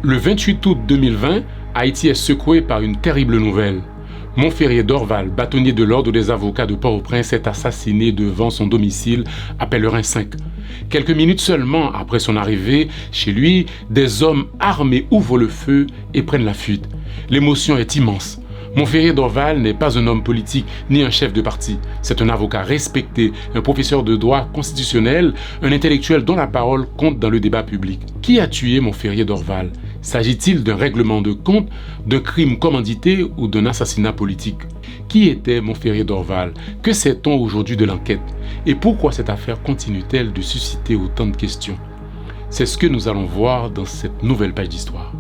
Le 28 août 2020, Haïti est secoué par une terrible nouvelle. Montferrier Dorval, bâtonnier de l'Ordre des avocats de Port-au-Prince, est assassiné devant son domicile à Pellerin 5. Quelques minutes seulement après son arrivée chez lui, des hommes armés ouvrent le feu et prennent la fuite. L'émotion est immense. Montferrier Dorval n'est pas un homme politique ni un chef de parti. C'est un avocat respecté, un professeur de droit constitutionnel, un intellectuel dont la parole compte dans le débat public. Qui a tué Montferrier Dorval ? S'agit-il d'un règlement de compte, d'un crime commandité ou d'un assassinat politique ? Qui était Montferrier Dorval ? Que sait-on aujourd'hui de l'enquête ? Et pourquoi cette affaire continue-t-elle de susciter autant de questions ? C'est ce que nous allons voir dans cette nouvelle page d'histoire.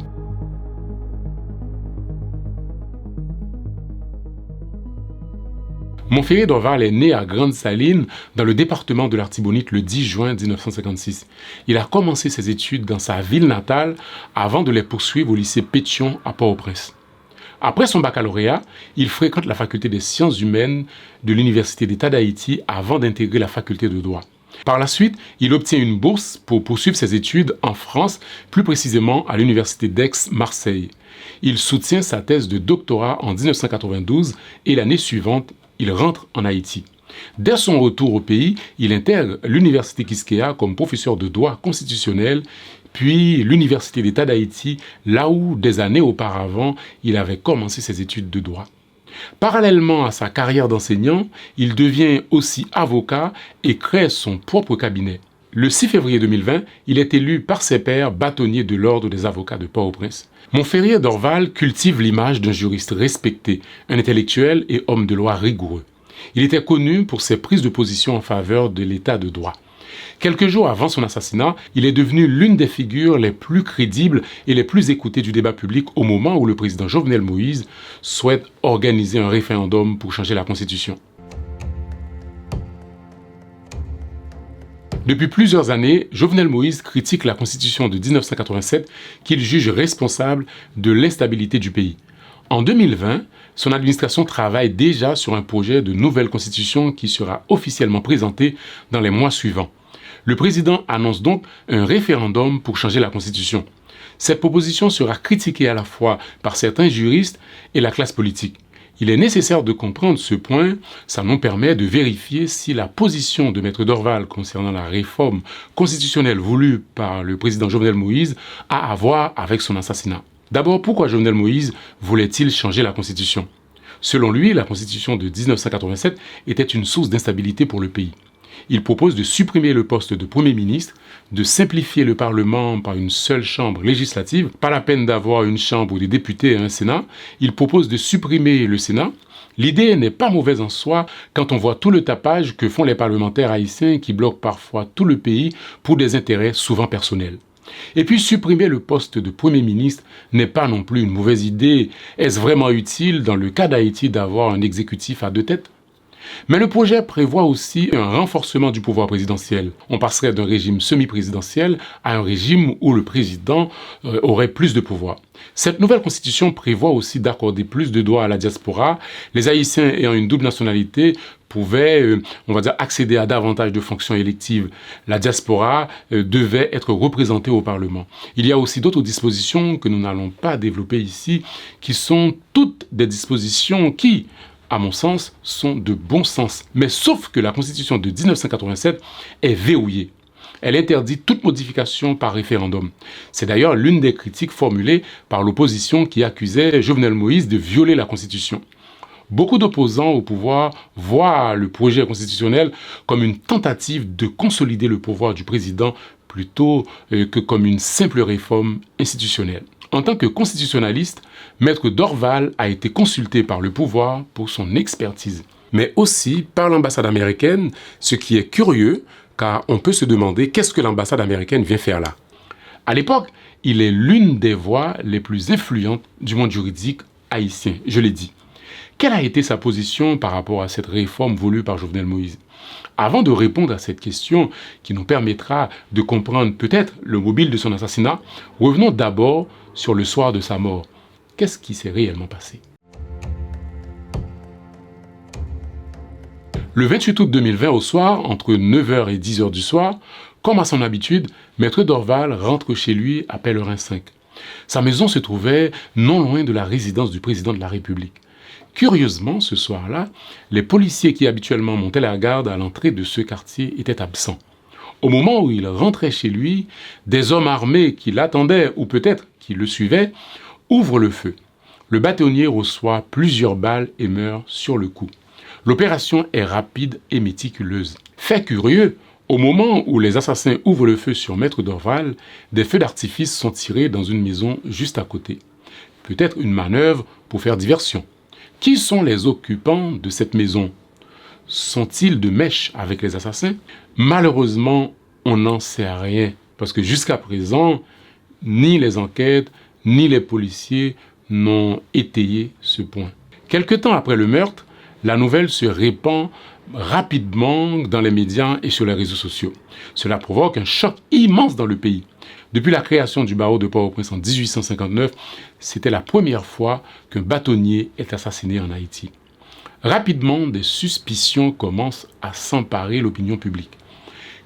Montferrier Dorval est né à Grande-Saline, dans le département de l'Artibonite, le 10 juin 1956. Il a commencé ses études dans sa ville natale avant de les poursuivre au lycée Pétion à Port-au-Prince. Après son baccalauréat, il fréquente la faculté des sciences humaines de l'Université d'État d'Haïti avant d'intégrer la faculté de droit. Par la suite, il obtient une bourse pour poursuivre ses études en France, plus précisément à l'Université d'Aix-Marseille. Il soutient sa thèse de doctorat en 1992 et l'année suivante, il rentre en Haïti. Dès son retour au pays, il intègre l'Université Quisqueya comme professeur de droit constitutionnel, puis l'Université d'État d'Haïti, là où, des années auparavant, il avait commencé ses études de droit. Parallèlement à sa carrière d'enseignant, il devient aussi avocat et crée son propre cabinet. Le 6 février 2020, il est élu par ses pairs bâtonnier de l'Ordre des avocats de Port-au-Prince. Montferrier Dorval cultive l'image d'un juriste respecté, un intellectuel et homme de loi rigoureux. Il était connu pour ses prises de position en faveur de l'état de droit. Quelques jours avant son assassinat, il est devenu l'une des figures les plus crédibles et les plus écoutées du débat public au moment où le président Jovenel Moïse souhaite organiser un référendum pour changer la Constitution. Depuis plusieurs années, Jovenel Moïse critique la Constitution de 1987 qu'il juge responsable de l'instabilité du pays. En 2020, son administration travaille déjà sur un projet de nouvelle Constitution qui sera officiellement présenté dans les mois suivants. Le président annonce donc un référendum pour changer la Constitution. Cette proposition sera critiquée à la fois par certains juristes et la classe politique. Il est nécessaire de comprendre ce point, ça nous permet de vérifier si la position de Maître Dorval concernant la réforme constitutionnelle voulue par le président Jovenel Moïse a à voir avec son assassinat. D'abord, pourquoi Jovenel Moïse voulait-il changer la Constitution ? Selon lui, la Constitution de 1987 était une source d'instabilité pour le pays. Il propose de supprimer le poste de Premier ministre, de simplifier le Parlement par une seule chambre législative, pas la peine d'avoir une chambre ou des députés et un Sénat. Il propose de supprimer le Sénat. L'idée n'est pas mauvaise en soi quand on voit tout le tapage que font les parlementaires haïtiens qui bloquent parfois tout le pays pour des intérêts souvent personnels. Et puis supprimer le poste de Premier ministre n'est pas non plus une mauvaise idée. Est-ce vraiment utile dans le cas d'Haïti d'avoir un exécutif à deux têtes ? Mais le projet prévoit aussi un renforcement du pouvoir présidentiel. On passerait d'un régime semi-présidentiel à un régime où le président aurait plus de pouvoir. Cette nouvelle constitution prévoit aussi d'accorder plus de droits à la diaspora. Les Haïtiens ayant une double nationalité pouvaient, accéder à davantage de fonctions électives. La diaspora devait être représentée au Parlement. Il y a aussi d'autres dispositions que nous n'allons pas développer ici, qui sont toutes des dispositions qui, à mon sens, sont de bon sens. Mais sauf que la Constitution de 1987 est verrouillée. Elle interdit toute modification par référendum. C'est d'ailleurs l'une des critiques formulées par l'opposition qui accusait Jovenel Moïse de violer la Constitution. Beaucoup d'opposants au pouvoir voient le projet constitutionnel comme une tentative de consolider le pouvoir du président plutôt que comme une simple réforme institutionnelle. En tant que constitutionnaliste, Maître Dorval a été consulté par le pouvoir pour son expertise, mais aussi par l'ambassade américaine, ce qui est curieux, car on peut se demander qu'est-ce que l'ambassade américaine vient faire là. À l'époque, il est l'une des voix les plus influentes du monde juridique haïtien, je l'ai dit. Quelle a été sa position par rapport à cette réforme voulue par Jovenel Moïse ? Avant de répondre à cette question qui nous permettra de comprendre peut-être le mobile de son assassinat, revenons d'abord sur le soir de sa mort. Qu'est-ce qui s'est réellement passé ? Le 28 août 2020 au soir, entre 9h et 10h du soir, comme à son habitude, Maître Dorval rentre chez lui à Pellerin 5. Sa maison se trouvait non loin de la résidence du président de la République. Curieusement, ce soir-là, les policiers qui habituellement montaient la garde à l'entrée de ce quartier étaient absents. Au moment où il rentrait chez lui, des hommes armés qui l'attendaient, ou peut-être qui le suivaient, ouvrent le feu. Le bâtonnier reçoit plusieurs balles et meurt sur le coup. L'opération est rapide et méticuleuse. Fait curieux, au moment où les assassins ouvrent le feu sur Maître Dorval, des feux d'artifice sont tirés dans une maison juste à côté. Peut-être une manœuvre pour faire diversion. Qui sont les occupants de cette maison? Sont-ils de mèche avec les assassins? Malheureusement, on n'en sait rien, parce que jusqu'à présent, ni les enquêtes, ni les policiers n'ont étayé ce point. Quelque temps après le meurtre, la nouvelle se répand rapidement dans les médias et sur les réseaux sociaux. Cela provoque un choc immense dans le pays. Depuis la création du barreau de Port-au-Prince en 1859, c'était la première fois qu'un bâtonnier est assassiné en Haïti. Rapidement, des suspicions commencent à s'emparer l'opinion publique.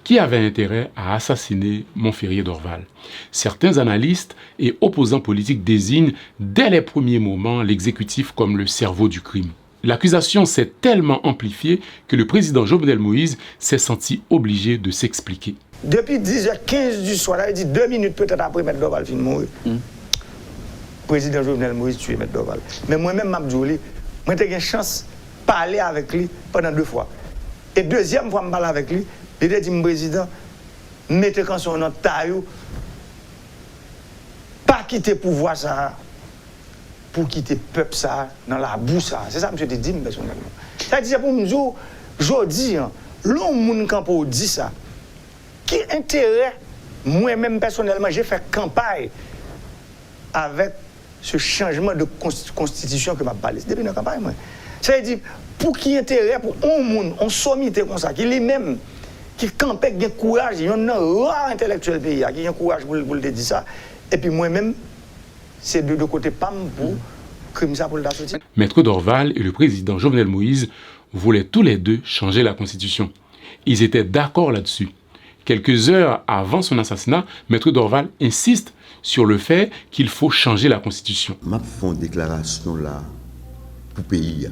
Qui avait intérêt à assassiner Montferrier Dorval? Certains analystes et opposants politiques désignent dès les premiers moments l'exécutif comme le cerveau du crime. L'accusation s'est tellement amplifiée que le président Jovenel Moïse s'est senti obligé de s'expliquer. Depuis 10h15 du soir, il dit 2 minutes peut-être après Maître Dorval fin mourir. Président Jovenel Moïse tue Maître Dorval. Mais moi-même, Mabdouli, moi j'ai eu une chance de parler avec lui pendant 2 fois. Et deuxième fois, je parle avec lui, il a dit, président, mettez quand son nom taillou, pas quitter pouvoir ça, pour quitter peuple ça, dans la boue ça. C'est ça que je te dis personnellement. C'est-à-dire pour me dire, je dis, l'homme qui dit ça, qui intérêt, moi-même personnellement, j'ai fait campagne avec ce changement de constitution que m'a parlé. Depuis la campagne, moi. C'est-à-dire, pour qui intérêt, pour un monde, on sommité comme ça, qui lui-même, qui campait, qui a courage, il y a un rare intellectuel pays, qui a courage pour le dire ça. Et puis moi-même, c'est de côté PAM pour crime ça pour le sortir. Maître Dorval et le président Jovenel Moïse voulaient tous les deux changer la Constitution. Ils étaient d'accord là-dessus. Quelques heures avant son assassinat, Maître Dorval insiste sur le fait qu'il faut changer la Constitution. Je fais une déclaration là pour le pays.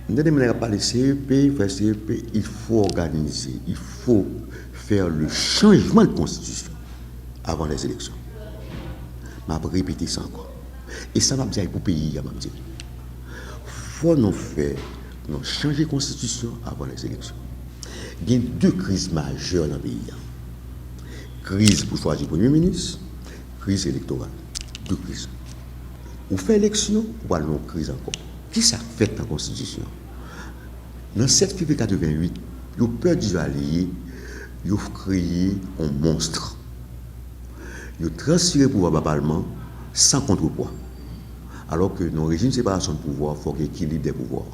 Nous devons parler CEP, il faut organiser, il faut faire le changement de Constitution avant les élections. Je vais répéter ça encore. Et ça va me dire pour le pays. Il faut nous faire, nous changer la Constitution avant les élections. Il y a 2 crises majeures dans le pays. Crise pour choisir le Premier ministre, crise électorale. 2 crises. On fait élection, ou alors une crise encore. Qui ça fait dans la Constitution? Dans le 7 février 88, ils ont peur d'y aller, ils ont créé un monstre. Ils ont transféré le pouvoir au Parlement sans contrepoids. Alors que dans le régime de séparation de pouvoir, il faut qu'il y ait équilibre des pouvoirs.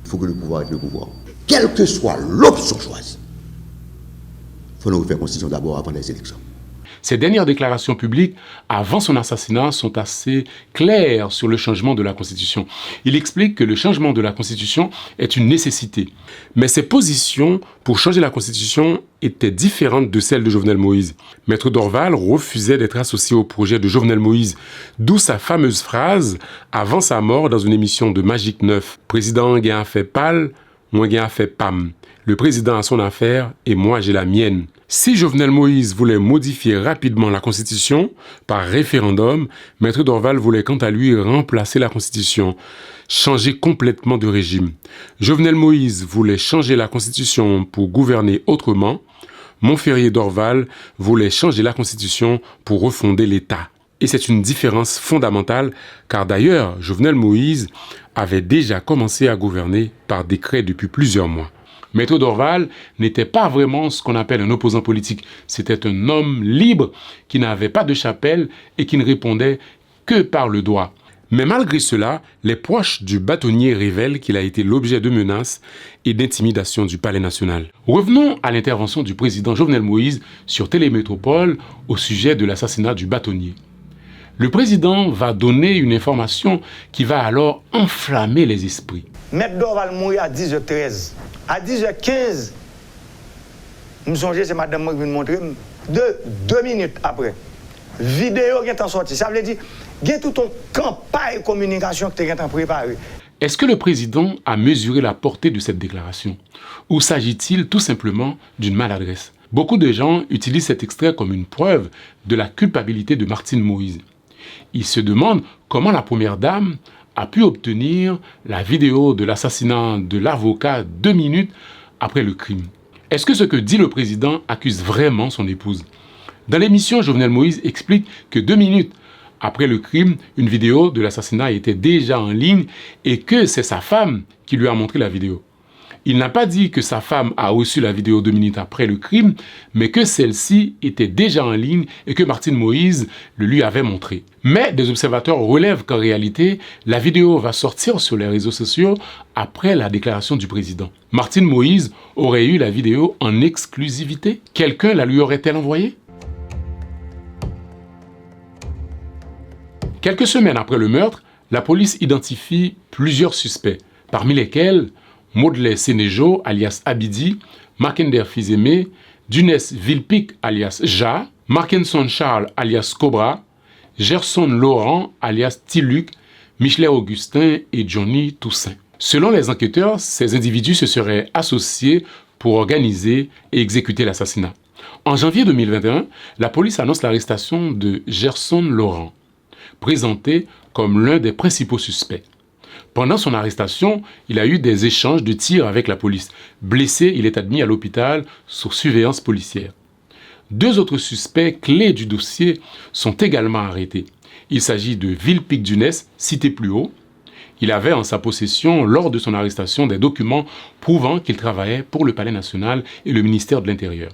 Il faut que le pouvoir ait le pouvoir. Quelle que soit l'option choisie, il faut nous refaire la Constitution d'abord avant les élections. Ses dernières déclarations publiques avant son assassinat sont assez claires sur le changement de la Constitution. Il explique que le changement de la Constitution est une nécessité. Mais ses positions pour changer la Constitution étaient différentes de celles de Jovenel Moïse. Maître Dorval refusait d'être associé au projet de Jovenel Moïse, d'où sa fameuse phrase avant sa mort dans une émission de Magic 9. « Président gain a fait pâle, moi gain a fait pam. Le président a son affaire et moi j'ai la mienne. » Si Jovenel Moïse voulait modifier rapidement la Constitution par référendum, Maître Dorval voulait quant à lui remplacer la Constitution, changer complètement de régime. Jovenel Moïse voulait changer la Constitution pour gouverner autrement. Montferrier Dorval voulait changer la Constitution pour refonder l'État. Et c'est une différence fondamentale, car d'ailleurs, Jovenel Moïse avait déjà commencé à gouverner par décret depuis plusieurs mois. Maître Dorval n'était pas vraiment ce qu'on appelle un opposant politique. C'était un homme libre qui n'avait pas de chapelle et qui ne répondait que par le doigt. Mais malgré cela, les proches du bâtonnier révèlent qu'il a été l'objet de menaces et d'intimidations du Palais national. Revenons à l'intervention du président Jovenel Moïse sur Télémétropole au sujet de l'assassinat du bâtonnier. Le président va donner une information qui va alors enflammer les esprits. Maître Dorval mourit à 10h13. À 10h15, je me songeais, c'est madame qui vient me montrer, de 2 minutes après, vidéo qui est sortie. Ça veut dire, il y a toute une campagne de communication qui est préparée. Est-ce que le président a mesuré la portée de cette déclaration? Ou s'agit-il tout simplement d'une maladresse? Beaucoup de gens utilisent cet extrait comme une preuve de la culpabilité de Martine Moïse. Ils se demandent comment la première dame a pu obtenir la vidéo de l'assassinat de l'avocat 2 minutes après le crime. Est-ce que ce que dit le président accuse vraiment son épouse? Dans l'émission, Jovenel Moïse explique que 2 minutes après le crime, une vidéo de l'assassinat était déjà en ligne et que c'est sa femme qui lui a montré la vidéo. Il n'a pas dit que sa femme a reçu la vidéo 2 minutes après le crime, mais que celle-ci était déjà en ligne et que Martine Moïse le lui avait montré. Mais des observateurs relèvent qu'en réalité, la vidéo va sortir sur les réseaux sociaux après la déclaration du président. Martine Moïse aurait eu la vidéo en exclusivité? Quelqu'un la lui aurait-elle envoyée? Quelques semaines après le meurtre, la police identifie plusieurs suspects, parmi lesquels Maudley Sénéjo, alias Abidi, Makender Fizeme, Dunes Vilpic, alias Ja, Markenson Charles, alias Cobra, Gerson Laurent, alias Tiluc, Michelet Augustin et Johnny Toussaint. Selon les enquêteurs, ces individus se seraient associés pour organiser et exécuter l'assassinat. En janvier 2021, la police annonce l'arrestation de Gerson Laurent, présenté comme l'un des principaux suspects. Pendant son arrestation, il a eu des échanges de tirs avec la police. Blessé, il est admis à l'hôpital sous surveillance policière. 2 autres suspects clés du dossier sont également arrêtés. Il s'agit de Vilpic Dunes, cité plus haut. Il avait en sa possession, lors de son arrestation, des documents prouvant qu'il travaillait pour le Palais national et le ministère de l'Intérieur.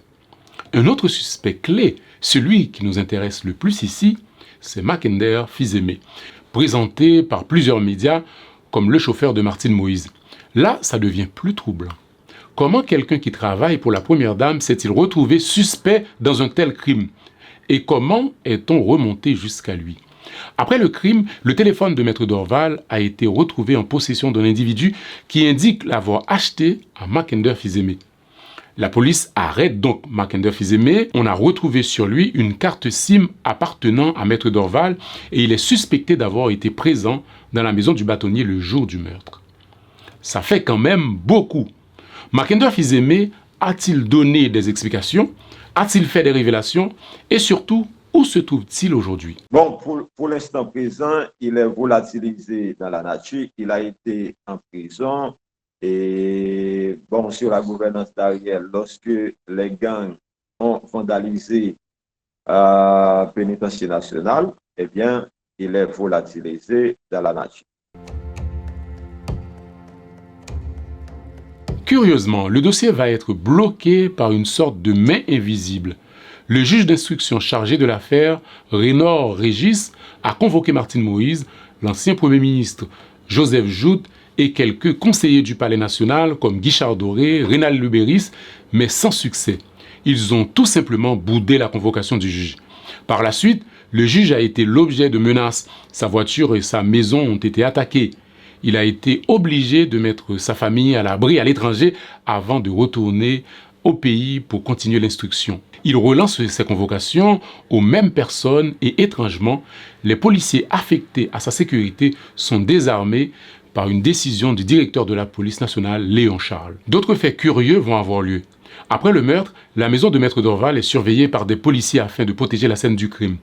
Un autre suspect clé, celui qui nous intéresse le plus ici, c'est Makender Fizeme, présenté par plusieurs médias comme le chauffeur de Martine Moïse. Là, ça devient plus troublant. Comment quelqu'un qui travaille pour la première dame s'est-il retrouvé suspect dans un tel crime? Et comment est-on remonté jusqu'à lui? Après le crime, le téléphone de Maître Dorval a été retrouvé en possession d'un individu qui indique l'avoir acheté à Makender Fizeme. La police arrête donc Makender Fizeme. On a retrouvé sur lui une carte SIM appartenant à Maître Dorval et il est suspecté d'avoir été présent dans la maison du bâtonnier le jour du meurtre. Ça fait quand même beaucoup. Makender Fizeme a-t-il donné des explications? A-t-il fait des révélations? Et surtout, où se trouve-t-il aujourd'hui? Bon, pour l'instant présent, il est volatilisé dans la nature. Il a été en prison. Et bon, sur la gouvernance d'Ariel, lorsque les gangs ont vandalisé la pénitentiaire nationale, eh bien, il est volatilisé dans la nature. Curieusement, le dossier va être bloqué par une sorte de main invisible. Le juge d'instruction chargé de l'affaire, Raynor Régis, a convoqué Martine Moïse, l'ancien Premier ministre Joseph Jout et quelques conseillers du Palais national comme Guichard Doré, Rénal Lebéris, mais sans succès. Ils ont tout simplement boudé la convocation du juge. Par la suite, le juge a été l'objet de menaces. Sa voiture et sa maison ont été attaquées. Il a été obligé de mettre sa famille à l'abri à l'étranger avant de retourner au pays pour continuer l'instruction. Il relance ses convocations aux mêmes personnes et étrangement, les policiers affectés à sa sécurité sont désarmés par une décision du directeur de la police nationale, Léon Charles. D'autres faits curieux vont avoir lieu. Après le meurtre, la maison de Maître Dorval est surveillée par des policiers afin de protéger la scène du crime.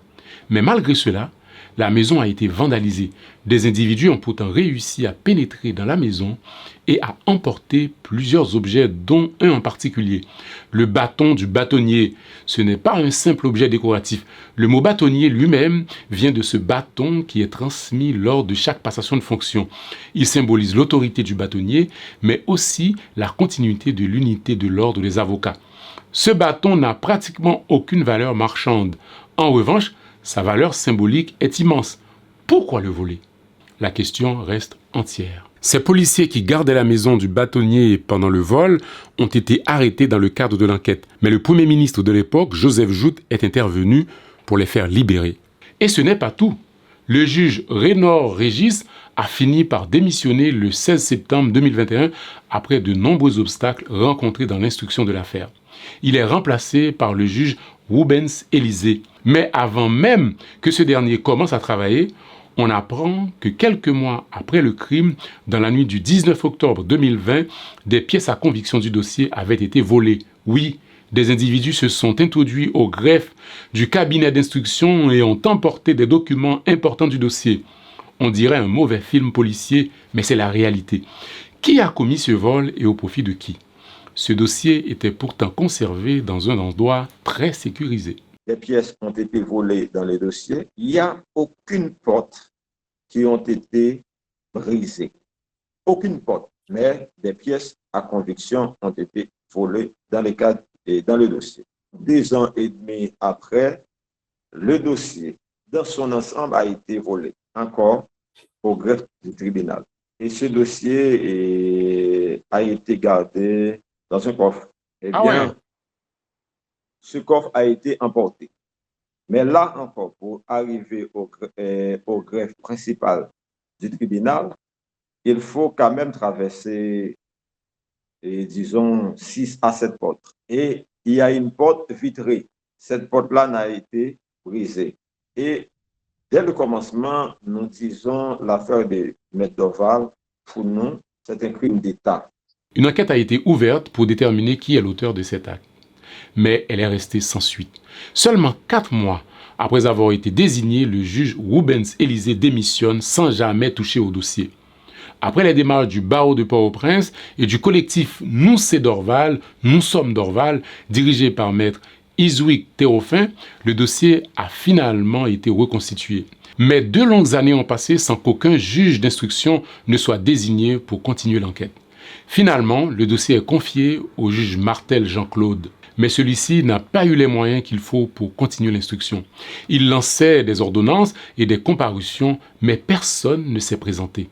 Mais malgré cela, la maison a été vandalisée. Des individus ont pourtant réussi à pénétrer dans la maison et à emporter plusieurs objets, dont un en particulier. Le bâton du bâtonnier. Ce n'est pas un simple objet décoratif. Le mot bâtonnier lui-même vient de ce bâton qui est transmis lors de chaque passation de fonction. Il symbolise l'autorité du bâtonnier, mais aussi la continuité de l'unité de l'ordre des avocats. Ce bâton n'a pratiquement aucune valeur marchande. En revanche, sa valeur symbolique est immense. Pourquoi le voler? La question reste entière. Ces policiers qui gardaient la maison du bâtonnier pendant le vol ont été arrêtés dans le cadre de l'enquête. Mais le Premier ministre de l'époque, Joseph Jout, est intervenu pour les faire libérer. Et ce n'est pas tout. Le juge Raynor Régis a fini par démissionner le 16 septembre 2021 après de nombreux obstacles rencontrés dans l'instruction de l'affaire. Il est remplacé par le juge Rubens Élisée. Mais avant même que ce dernier commence à travailler, on apprend que quelques mois après le crime, dans la nuit du 19 octobre 2020, des pièces à conviction du dossier avaient été volées. Oui, des individus se sont introduits au greffe du cabinet d'instruction et ont emporté des documents importants du dossier. On dirait un mauvais film policier, mais c'est la réalité. Qui a commis ce vol et au profit de qui? Ce dossier était pourtant conservé dans un endroit très sécurisé. Les pièces ont été volées dans les dossiers. Il n'y a aucune porte qui ont été brisées. Aucune porte. Mais des pièces à conviction ont été volées dans les cadres et dans le dossier. 2 ans et demi après, le dossier dans son ensemble a été volé encore au greffe du tribunal. Et ce dossier a été gardé dans un coffre. Eh bien, ce coffre a été emporté. Mais là encore, pour arriver au greffe principal du tribunal, il faut quand même traverser, disons, 6 à 7 portes. Et il y a une porte vitrée. Cette porte-là n'a été brisée. Et dès le commencement, nous disons l'affaire de M. Dorval, pour nous, c'est un crime d'État. Une enquête a été ouverte pour déterminer qui est l'auteur de cet acte. Mais elle est restée sans suite. Seulement 4 mois après avoir été désigné, le juge Rubens Élisée démissionne sans jamais toucher au dossier. Après les démarches du barreau de Port-au-Prince et du collectif Nous c'est Dorval, Nous sommes Dorval, dirigé par maître Iswick Thérophin, le dossier a finalement été reconstitué. Mais 2 longues années ont passé sans qu'aucun juge d'instruction ne soit désigné pour continuer l'enquête. Finalement, le dossier est confié au juge Martel Jean-Claude. Mais celui-ci n'a pas eu les moyens qu'il faut pour continuer l'instruction. Il lançait des ordonnances et des comparutions, mais personne ne s'est présenté.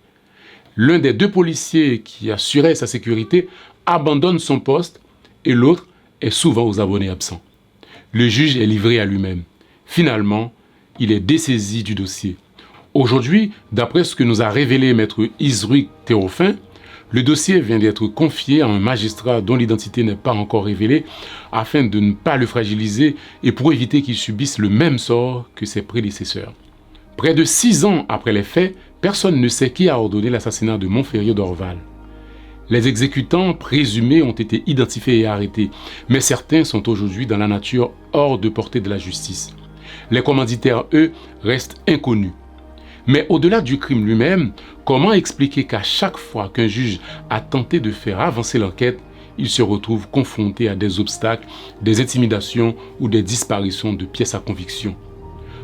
L'un des 2 policiers qui assuraient sa sécurité abandonne son poste et l'autre est souvent aux abonnés absents. Le juge est livré à lui-même. Finalement, il est dessaisi du dossier. Aujourd'hui, d'après ce que nous a révélé maître Iswick Thérophin, le dossier vient d'être confié à un magistrat dont l'identité n'est pas encore révélée afin de ne pas le fragiliser et pour éviter qu'il subisse le même sort que ses prédécesseurs. Près de 6 ans après les faits, personne ne sait qui a ordonné l'assassinat de Montferrier Dorval. Les exécutants présumés ont été identifiés et arrêtés, mais certains sont aujourd'hui dans la nature hors de portée de la justice. Les commanditaires, eux, restent inconnus. Mais au-delà du crime lui-même, comment expliquer qu'à chaque fois qu'un juge a tenté de faire avancer l'enquête, il se retrouve confronté à des obstacles, des intimidations ou des disparitions de pièces à conviction?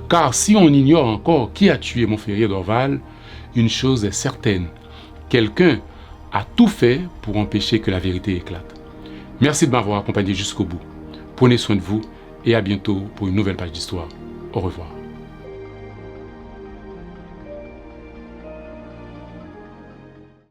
Car si on ignore encore qui a tué Montferrier Dorval, une chose est certaine, quelqu'un a tout fait pour empêcher que la vérité éclate. Merci de m'avoir accompagné jusqu'au bout. Prenez soin de vous et à bientôt pour une nouvelle page d'histoire. Au revoir.